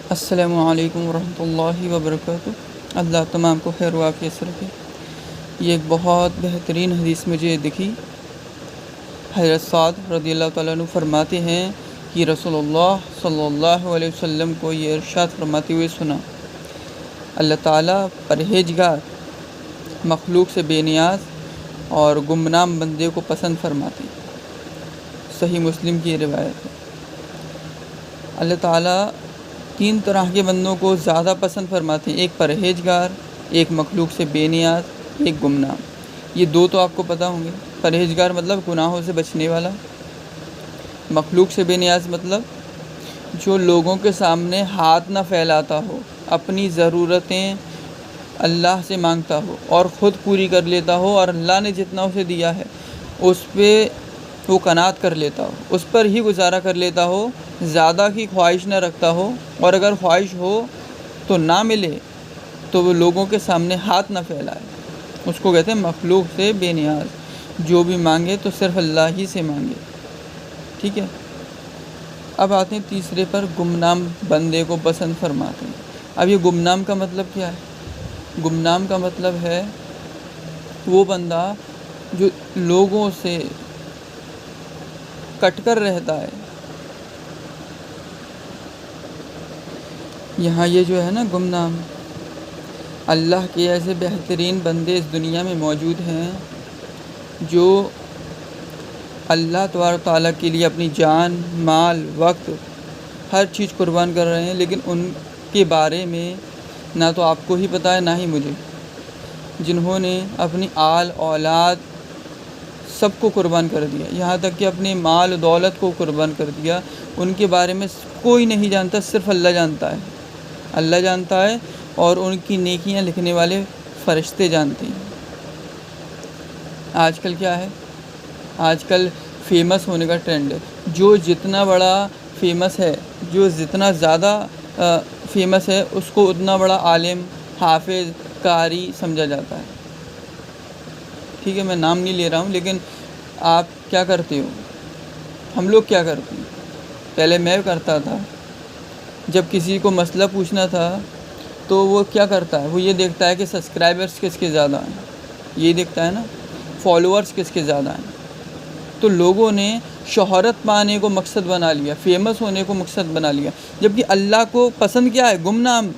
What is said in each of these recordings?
السلام علیکم ورحمۃ اللہ وبرکاتہ۔ اللہ تمام کو خیر و عافیت سے رکھے۔ یہ ایک بہت بہترین حدیث مجھے دکھی۔ حضرت سعد رضی اللہ تعالیٰ عنہ فرماتے ہیں کہ رسول اللہ صلی اللہ علیہ وسلم کو یہ ارشاد فرماتے ہوئے سنا، اللہ تعالیٰ پرہیزگار مخلوق سے بے نیاز اور گمنام بندے کو پسند فرماتے ہیں۔ صحیح مسلم کی یہ روایت ہے۔ اللہ تعالیٰ تین طرح کے بندوں کو زیادہ پسند فرماتے ہیں، ایک پرہیزگار، ایک مخلوق سے بے نیاز، ایک گمنام۔ یہ دو تو آپ کو پتہ ہوں گے۔ پرہیزگار مطلب گناہوں سے بچنے والا، مخلوق سے بے نیاز مطلب جو لوگوں کے سامنے ہاتھ نہ پھیلاتا ہو، اپنی ضرورتیں اللہ سے مانگتا ہو اور خود پوری کر لیتا ہو، اور اللہ نے جتنا اسے دیا ہے اس پہ وہ قناعت کر لیتا ہو، اس پر ہی گزارا کر لیتا ہو، زیادہ کی خواہش نہ رکھتا ہو، اور اگر خواہش ہو تو نہ ملے تو وہ لوگوں کے سامنے ہاتھ نہ پھیلائے۔ اس کو کہتے ہیں مخلوق سے بے نیاز، جو بھی مانگے تو صرف اللہ ہی سے مانگے۔ ٹھیک ہے، اب آتے ہیں تیسرے پر، گمنام بندے کو پسند فرماتے ہیں۔ اب یہ گمنام کا مطلب کیا ہے؟ گمنام کا مطلب ہے وہ بندہ جو لوگوں سے کٹ کر رہتا ہے۔ یہاں یہ جو ہے نا گمنام، اللہ کے ایسے بہترین بندے اس دنیا میں موجود ہیں جو اللہ تبارک تعالیٰ کے لیے اپنی جان، مال، وقت، ہر چیز قربان کر رہے ہیں، لیکن ان کے بارے میں نہ تو آپ کو ہی پتہ ہے نہ ہی مجھے، جنہوں نے اپنی آل اولاد سب کو قربان کر دیا، یہاں تک کہ اپنے مال و دولت کو قربان کر دیا۔ ان کے بارے میں کوئی نہیں جانتا، صرف اللہ جانتا ہے۔ اللہ جانتا ہے اور ان کی نیکیاں لکھنے والے فرشتے جانتے ہیں۔ آج کل کیا ہے؟ آج کل فیمس ہونے کا ٹرینڈ ہے۔ جو جتنا بڑا فیمس ہے، جو جتنا زیادہ فیمس ہے، اس کو اتنا بڑا عالم، حافظ، قاری سمجھا جاتا ہے۔ ٹھیک ہے، میں نام نہیں لے رہا ہوں، لیکن آپ کیا کرتے ہو؟ ہم لوگ کیا کرتے ہیں؟ پہلے میں کرتا تھا، جب کسی کو مسئلہ پوچھنا تھا تو وہ کیا کرتا ہے؟ وہ یہ دیکھتا ہے کہ سبسکرائبرز کس کے زیادہ ہیں، یہ دیکھتا ہے نا، فالوورز کس کے زیادہ ہیں۔ تو لوگوں نے شہرت پانے کو مقصد بنا لیا، فیمس ہونے کو مقصد بنا لیا، جبکہ اللہ کو پسند کیا ہے؟ گمنام۔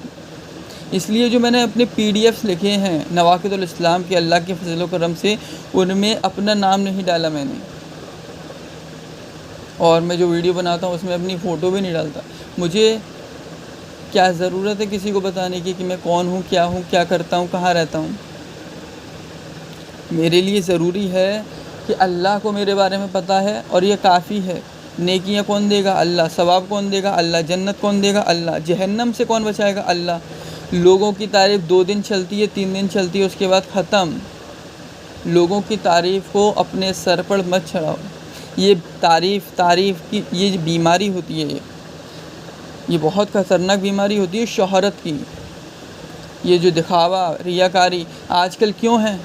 اس لیے جو میں نے اپنے PDF لکھے ہیں نواقض الاسلام کے، اللہ کے فضل و کرم سے ان میں اپنا نام نہیں ڈالا میں نے، اور میں جو ویڈیو بناتا ہوں اس میں اپنی فوٹو بھی نہیں ڈالتا۔ مجھے کیا ضرورت ہے کسی کو بتانے کی کہ میں کون ہوں، کیا کرتا ہوں، کہاں رہتا ہوں؟ میرے لیے ضروری ہے کہ اللہ کو میرے بارے میں پتہ ہے، اور یہ کافی ہے۔ نیکیاں کون دے گا؟ اللہ۔ ثواب کون دے گا؟ اللہ۔ جنت کون دے گا؟ اللہ۔ جہنم سے کون بچائے گا؟ اللہ۔ لوگوں کی تعریف 2 دن چلتی ہے، 3 دن چلتی ہے، اس کے بعد ختم۔ لوگوں کی تعریف کو اپنے سر پر مت چڑھاؤ۔ یہ تعریف کی یہ بیماری ہوتی ہے، یہ بہت خطرناک بیماری ہوتی ہے شہرت کی۔ یہ جو دکھاوا، ریاکاری آج کل کیوں ہیں؟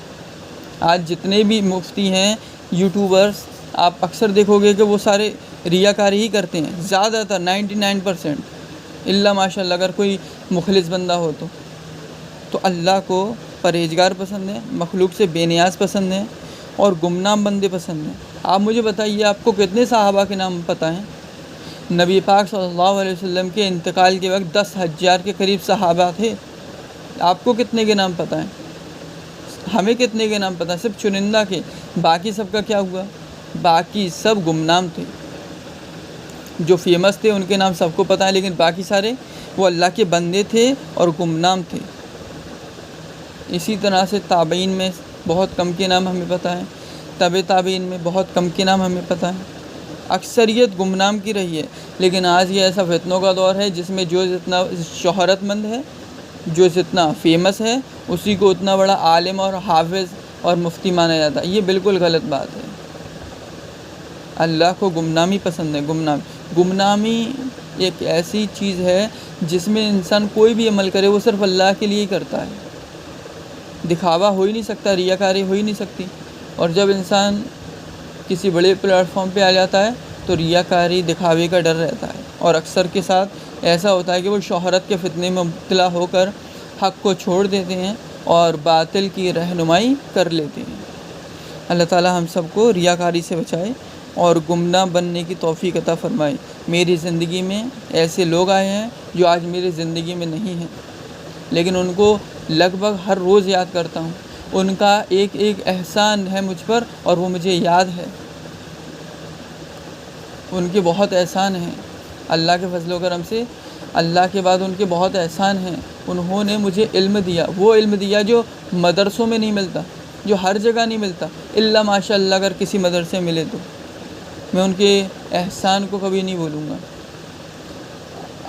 آج جتنے بھی مفتی ہیں، یوٹیوبرز، آپ اکثر دیکھو گے کہ وہ سارے ریاکاری ہی کرتے ہیں، زیادہ تر 99%، الا ماشاء اللہ اگر کوئی مخلص بندہ ہو تو اللہ کو پرہیزگار پسند ہے، مخلوق سے بے نیاز پسند ہے، اور گمنام بندے پسند ہیں۔ آپ مجھے بتائیے، آپ کو کتنے صحابہ کے نام پتہ ہیں؟ نبی پاک صلی اللہ علیہ وسلم کے انتقال کے وقت 10,000 کے قریب صحابہ تھے۔ آپ کو کتنے کے نام پتہ ہیں؟ ہمیں کتنے کے نام پتہ ہیں؟ صرف چنندہ کے۔ باقی سب کا کیا ہوا؟ باقی سب گمنام تھے۔ جو فیمس تھے ان کے نام سب کو پتہ ہے، لیکن باقی سارے وہ اللہ کے بندے تھے اور گمنام تھے۔ اسی طرح سے تابعین میں بہت کم کے نام ہمیں پتہ ہیں، تبع تابعین میں بہت کم کے نام ہمیں پتہ ہیں۔ اکثریت گمنام کی رہی ہے، لیکن آج یہ ایسا فتنوں کا دور ہے جس میں جو جتنا شہرت مند ہے، جو جتنا فیمس ہے، اسی کو اتنا بڑا عالم اور حافظ اور مفتی مانا جاتا ہے۔ یہ بالکل غلط بات ہے۔ اللہ کو گمنامی پسند ہے۔ گمنامی ایک ایسی چیز ہے جس میں انسان کوئی بھی عمل کرے وہ صرف اللہ کے لیے ہی کرتا ہے۔ دکھاوا ہو ہی نہیں سکتا، ریاکاری ہو ہی نہیں سکتی، اور جب انسان کسی بڑے پلیٹ فارم پہ آ جاتا ہے تو ریاکاری، دکھاوے کا ڈر رہتا ہے، اور اکثر کے ساتھ ایسا ہوتا ہے کہ وہ شہرت کے فتنے میں مبتلا ہو کر حق کو چھوڑ دیتے ہیں اور باطل کی رہنمائی کر لیتے ہیں۔ اللہ تعالی ہم سب کو ریاکاری سے بچائے اور گمراہ بننے کی توفیق عطا فرمائے۔ میری زندگی میں ایسے لوگ آئے ہیں جو آج میری زندگی میں نہیں ہیں، لیکن ان کو لگ بھگ ہر روز یاد کرتا ہوں۔ ان کا ایک ایک احسان ہے مجھ پر اور وہ مجھے یاد ہے۔ ان کے بہت احسان ہیں اللہ کے فضل و کرم سے، اللہ کے بعد ان کے بہت احسان ہیں۔ انہوں نے مجھے علم دیا، وہ علم دیا جو مدرسوں میں نہیں ملتا، جو ہر جگہ نہیں ملتا، الا ماشاء اللہ اگر کسی مدرسے میں ملے تو میں ان کے احسان کو کبھی نہیں بھولوں گا۔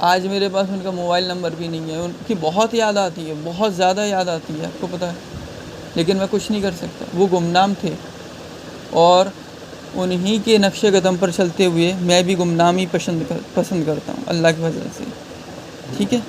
آج میرے پاس ان کا موبائل نمبر بھی نہیں ہے، ان کی بہت یاد آتی ہے، بہت زیادہ یاد آتی ہے، آپ کو پتہ ہے، لیکن میں کچھ نہیں کر سکتا۔ وہ گمنام تھے اور انہی کے نقش قدم پر چلتے ہوئے میں بھی گمنامی پسند کرتا ہوں اللہ کی وجہ سے۔ ٹھیک ہے۔